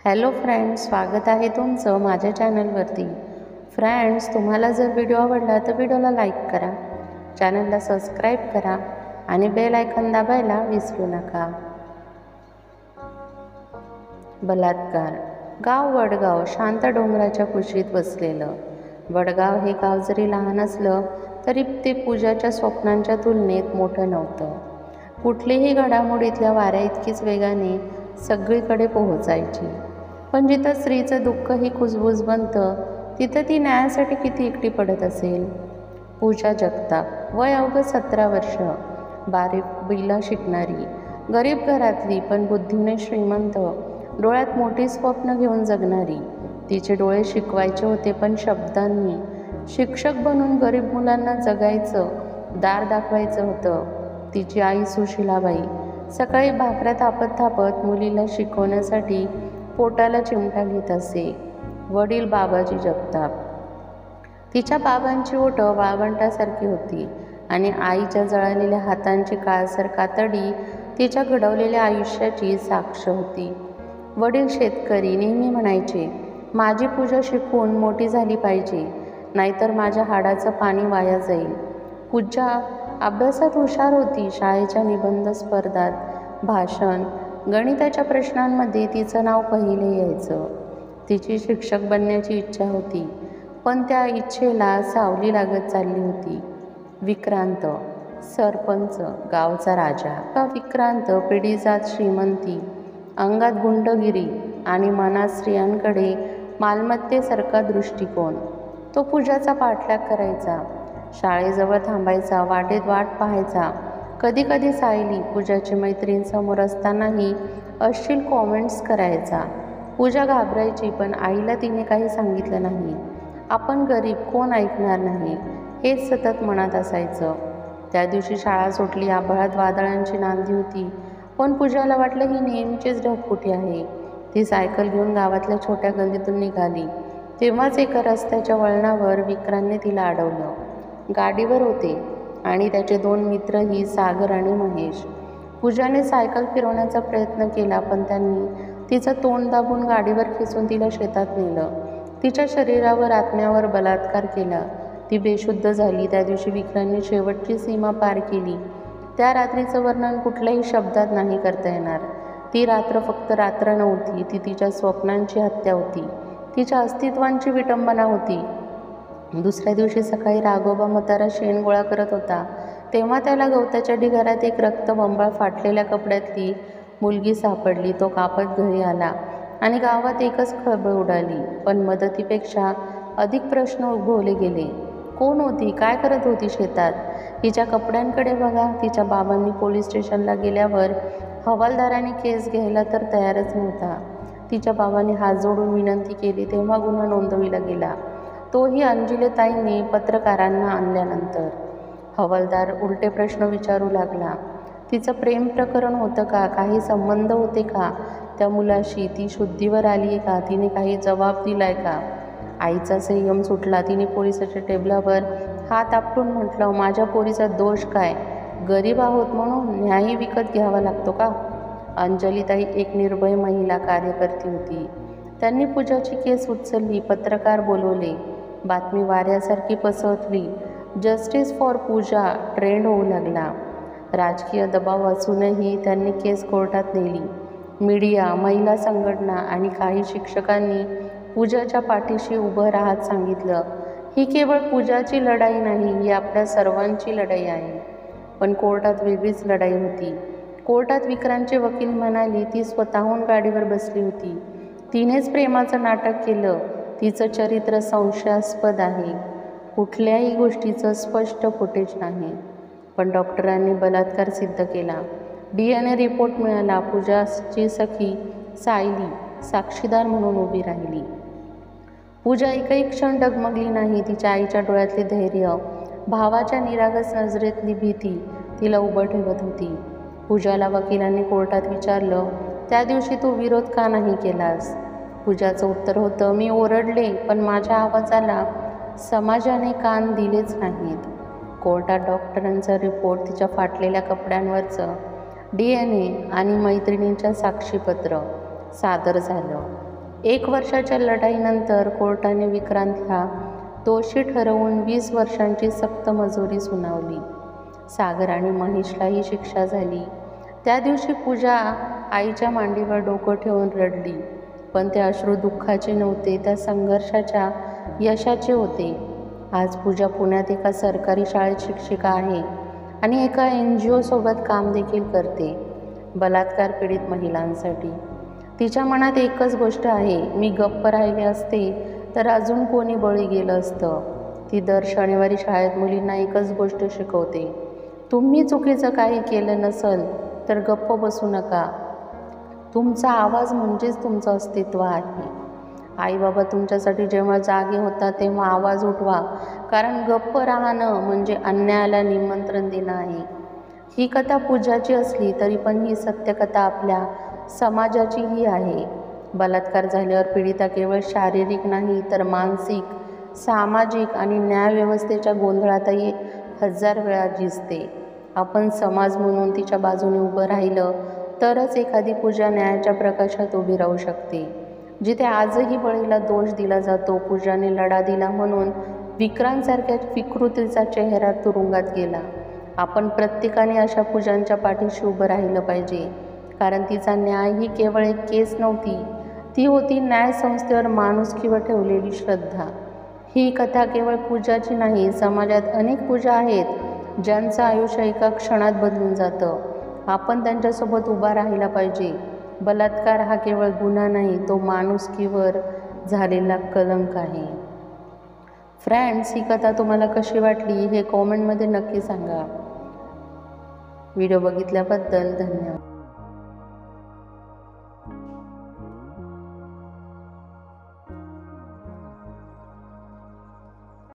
Hello friends, स्वागत आहे तुमचं माझ्या चॅनलवरती. फ्रेंड्स, तुम्हाला जर व्हिडिओ आवडला तर व्हिडिओला लाईक करा, चॅनलला सबस्क्राईब करा आणि बेल आयकॉन दाबायला विसरू नका. बलात्कार. गाव वडगाव शांत डोंगराच्या कुशीत बसलेलं. वडगाव हे गाव जरी लहान असलं तरी ते पूजाच्या स्वप्नांच्या तुलनेत मोठं नव्हतं. कुठलीही घडामोडीतल्या वाऱ्या इतकीच वेगाने सगळीकडे पोहोचायची. पण जिथं स्त्रीचं दुःख ही कुजबूज बनतं तिथं ती न्यायासाठी किती एकटी पडत असेल. पूजा जगताप, वय अवघं 17 वर्ष, बारीला शिकणारी, गरीब घरातली पण बुद्धीने श्रीमंत, डोळ्यात मोठी स्वप्न घेऊन जगणारी. तिचे डोळे शिकवायचे होते पण शब्दांनी. शिक्षक बनून गरीब मुलांना जगायचं दार दाखवायचं होतं. तिची आई सुशीलाबाई सकाळी भाकऱ्या थापत थापत मुलीला शिकवण्यासाठी पोटाला चिमटा घेत असे. वडील बाबाजी जगताप. तिच्या बाबांची ओठं वाळवंटासारखी होती आणि आईच्या जळालेल्या हातांची काळसर कातडी तिच्या घडवलेल्या आयुष्याची साक्ष होती. वडील शेतकरी, नेहमी म्हणायचे, माझी पूजा शिकून मोठी झाली पाहिजे, नाहीतर माझ्या हाडाचं पाणी वाया जाईल. पूजा अभ्यासात हुशार होती. शाळेच्या निबंध स्पर्धात, भाषण, गणिताच्या प्रश्नांमध्ये तिचं नाव पहिले यायचं. तिची शिक्षक बनण्याची इच्छा होती, पण त्या इच्छेला सावली लागत चालली होती. विक्रांत, सरपंच, गावचा राजा. विक्रांत पिढीजात श्रीमंती, अंगात गुंडगिरी आणि मनात स्त्रियांकडे मालमत्तेसारखा दृष्टिकोन. तो पूजाचा पाठलाग करायचा, शाळेजवळ थांबायचा, वाटेत वाट पाहायचा. कधी कधी सायली पूजाची मैत्रीण समोर असतानाही अश्लील कॉमेंट्स करायचा. पूजा घाबरायची, पण आईला तिने काही सांगितलं नाही. आपण गरीब, कोण ऐकणार नाही, हेच सतत मनात असायचं. त्या दिवशी शाळा सुटली. आभाळात वादळांची नांदी होती, पण पूजाला वाटलं ही नेहमीचीच ढगफुटी आहे. ती सायकल घेऊन गावातल्या छोट्या गल्लीतून निघाली. तेव्हाच एका रस्त्याच्या वळणावर विक्रांतने तिला अडवलं. गाडीवर होते आणि त्याचे 2 मित्रही, सागर आणि महेश. पूजाने सायकल फिरवण्याचा प्रयत्न केला, पण त्यांनी तिचं तोंड दाबून गाडीवर खेचून तिला शेतात नेलं. तिच्या शरीरावर, आत्म्यावर बलात्कार केला. ती बेशुद्ध झाली. त्या दिवशी विक्रांतने शेवटची सीमा पार केली. त्या रात्रीचं वर्णन कुठल्याही शब्दात नाही करता येणार. ती रात्र फक्त रात्र नव्हती, ती तिच्या स्वप्नांची हत्या होती, तिच्या अस्तित्वांची विटंबना होती. दुसऱ्या दिवशी सकाळी राघोबा म्हातारा शेण गोळा करत होता, तेव्हा त्याला गवताच्या ढिगाऱ्यात एक रक्तबंबाळ फाटलेल्या कपड्यातली मुलगी सापडली. तो कापत घरी आला आणि गावात एकच खळबळ उडाली. पण मदतीपेक्षा अधिक प्रश्न उद्भवले गेले. कोण होती, काय करत होती शेतात? हिच्या कपड्यांकडे बघा. तिच्या बाबांनी पोलीस स्टेशनला गेल्यावर हवालदाराने केस घ्यायला तर तयारच नव्हता. तिच्या बाबांनी हात जोडून विनंती केली तेव्हा गुन्हा नोंदविला गेला, तोही अंजलीताईंनी पत्रकारांना आणल्यानंतर. हवालदार उलटे प्रश्न विचारू लागला. तिचं प्रेम प्रकरण होतं का? काही संबंध होते का त्या मुलाशी? ती शुद्धीवर आली आहे का? तिने काही जबाब दिलाय का? आईचा संयम सुटला. तिने पोलिसाच्या टेबलावर हात आपटून म्हटलं, माझ्या पोरीचा दोष काय? गरीब आहोत म्हणून न्यायही विकत घ्यावा लागतो का? अंजलीताई एक निर्भय महिला कार्यकर्ती होती. त्यांनी पूजाची केस उचलली, पत्रकार बोलवले, बातमी वाऱ्यासारखी पसरली. जस्टिस फॉर पूजा ट्रेंड होऊ लागला. राजकीय दबाव असूनही त्यांनी केस कोर्टात नेली. मीडिया, महिला संघटना आणि काही शिक्षकांनी पूजाच्या पाठीशी उभं राहत सांगितलं, ही केवळ पूजाची लढाई नाही, ही आपल्या सर्वांची लढाई आहे. पण कोर्टात वेगळीच लढाई होती. कोर्टात विक्रांतचे वकील म्हणाले, ती स्वतःहून गाडीवर बसली होती, तिनेच प्रेमाचं नाटक केलं, तिचं चरित्र संशयास्पद आहे, कुठल्याही गोष्टीचं स्पष्ट फुटेज नाही. पण डॉक्टरांनी बलात्कार सिद्ध केला. DNA रिपोर्ट मिळाला. पूजाची सखी सायली साक्षीदार म्हणून उभी राहिली. पूजा एकही क्षण डगमगली नाही. तिच्या आईच्या डोळ्यातले धैर्य, भावाच्या निरागस नजरेतली भीती तिला उभं ठेवत होती. पूजाला वकिलांनी कोर्टात विचारलं, त्या दिवशी तू विरोध का नाही केलास? पूजाचं उत्तर होतं, मी ओरडले, पण माझ्या आवाजाला समाजाने कान दिलेच नाहीत. कोर्टात डॉक्टरांचा रिपोर्ट, तिच्या फाटलेल्या कपड्यांवरचं DNA आणि मैत्रिणींच्या साक्षीपत्र सादर झालं. 1 वर्षाच्या लढाईनंतर कोर्टाने विक्रांतला दोषी ठरवून 20 वर्षांची सक्त मजुरी सुनावली. सागर आणि महेशलाही शिक्षा झाली. त्या दिवशी पूजा आईच्या मांडीवर डोकं ठेवून रडली. पण ते अश्रू दुःखाचे नव्हते, त्या संघर्षाच्या यशाचे होते. आज पूजा पुण्यात एका सरकारी शाळेत शिक्षिका आहे आणि एका NGO सोबत काम देखील करते, बलात्कार पीडित महिलांसाठी. तिच्या मनात एकच गोष्ट आहे, मी गप्प राहिले असते तर अजून कोणी बळी गेलं असतं. ती दर शनिवारी शाळेत मुलींना एकच गोष्ट शिकवते, तुम्ही चुकीचं काही केलं नसल तर गप्प बसू नका. तुमचा आवाज म्हणजेच तुमचं अस्तित्व आहे. आई बाबा तुमच्यासाठी जेव्हा जागे होतात तेव्हा आवाज उठवा, कारण गप्प राहणं म्हणजे अन्यायाला निमंत्रण देणं आहे. ही कथा पूजाची असली तरी पण ही सत्यकथा आपल्या समाजाचीही आहे. बलात्कार झाल्यावर पीडिता केवळ शारीरिक नाही तर मानसिक, सामाजिक आणि न्यायव्यवस्थेच्या गोंधळातही 1000 वेळा झिजते. आपण समाज म्हणून तिच्या बाजूने उभं राहिलं तरच एखादी पूजा न्यायाच्या प्रकाशात उभी राहू शकते. जिथे आजही बळीला दोष दिला जातो, पूजाने लढा दिला म्हणून विक्रांतसारख्या विकृतीचा चेहरा तुरुंगात गेला. आपण प्रत्येकाने अशा पूजांच्या पाठीशी उभं राहिलं पाहिजे, कारण तिचा न्याय ही केवळ एक केस नव्हती, ती होती न्यायसंस्थेवर माणुसकीवर ठेवलेली श्रद्धा. ही कथा केवळ पूजाची नाही, समाजात अनेक पूजा आहेत ज्यांचं आयुष्य एका क्षणात बदलून जातं. आपण त्यांच्यासोबत उभा राहिला पाहिजे. बलात्कार हा केवळ गुन्हा नाही, तो माणुसकीवर झालेला कलंक आहे. फ्रेंड्स, ही कथा तुम्हाला कशी वाटली हे कॉमेंटमध्ये नक्की सांगा. व्हिडिओ बघितल्याबद्दल धन्यवाद.